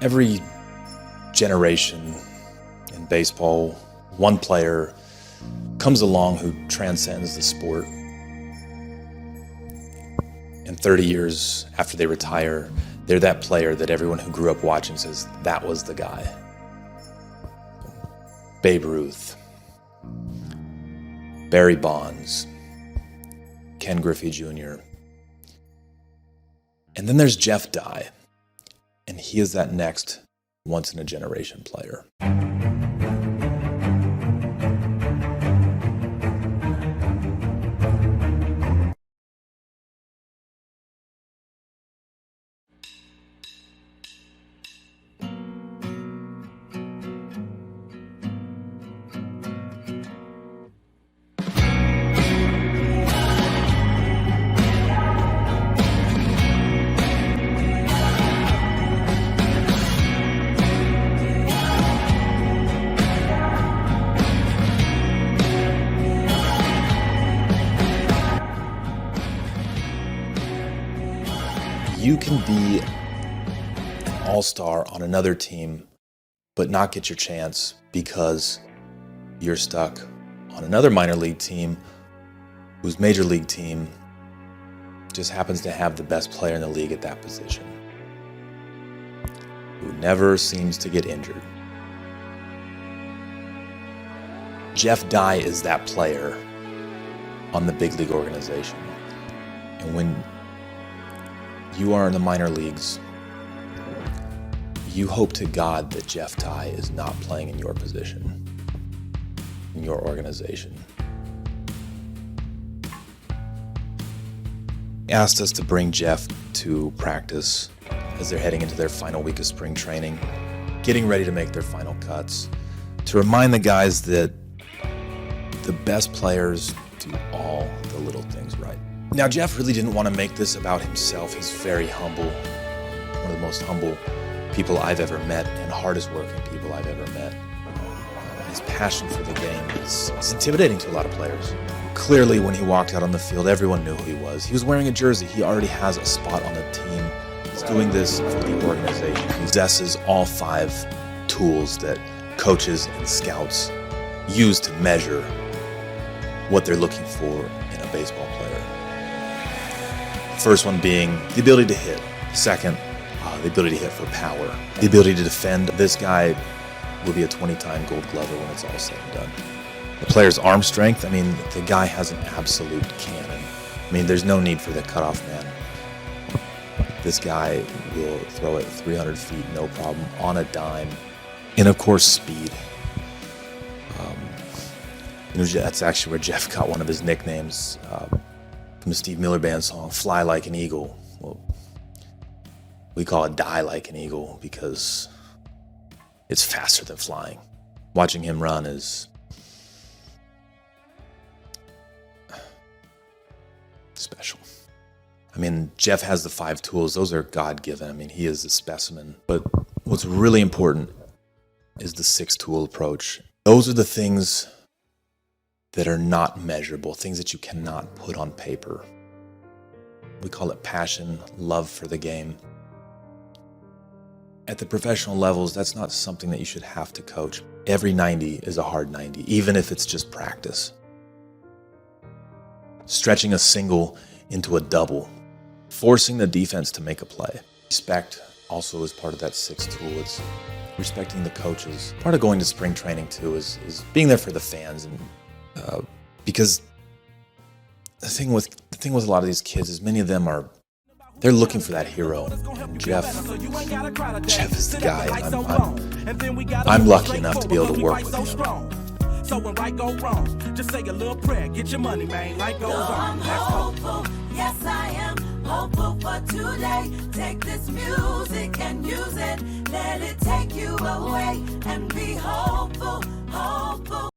Every generation in baseball, one player comes along who transcends the sport. And 30 years after they retire, they're that player that everyone who grew up watching says, that was the guy. Babe Ruth, Barry Bonds, Ken Griffey Jr. And then there's Jeff Dye, and he is that next once-in-a-generation player. You can be an all-star on another team, but not get your chance because you're stuck on another minor league team whose major league team just happens to have the best player in the league at that position, who never seems to get injured. Jeff Dye is that player on the big league organization. And when you are in the minor leagues, you hope to God that Jeff Dye is not playing in your position, in your organization. He asked us to bring Jeff to practice as they're heading into their final week of spring training, getting ready to make their final cuts, to remind the guys that the best players do all the little things right. Now, Jeff really didn't want to make this about himself. He's very humble, one of the most humble people I've ever met and hardest working people I've ever met. His passion for the game is intimidating to a lot of players. Clearly, when he walked out on the field, everyone knew who he was. He was wearing a jersey. He already has a spot on the team. He's doing this for the organization. He possesses all 5 tools that coaches and scouts use to measure what they're looking for in a baseball player. First one being the ability to hit. Second, the ability to hit for power. The ability to defend. This guy will be a 20-time Gold Glover when it's all said and done. The player's arm strength, I mean, the guy has an absolute cannon. I mean, there's no need for the cutoff man. This guy will throw it 300 feet, no problem, on a dime. And of course, speed. That's actually where Jeff got one of his nicknames from the Steve Miller Band song, Fly Like an Eagle. Well, we call it Die Like an Eagle because it's faster than flying. Watching him run is special. I mean, Jeff has the 5 tools. Those are God-given. I mean, he is a specimen. But what's really important is the 6-tool approach. Those are the things that are not measurable, things that you cannot put on paper. We call it passion, love for the game. At the professional levels, that's not something that you should have to coach. Every 90 is a hard 90, even if it's just practice. Stretching a single into a double, forcing the defense to make a play. Respect also is part of that 6th tool. It's respecting the coaches. Part of going to spring training too is being there for the fans, and because the thing with a lot of these kids is many of them they're looking for that hero. And Jeff is the guy. I'm lucky enough to be able to work with him. So when right go wrong, just say a little prayer, get your money, man, life goes on. I'm hopeful, yes I am hopeful for today. Take this music and use it, let it take you away and be hopeful, hopeful.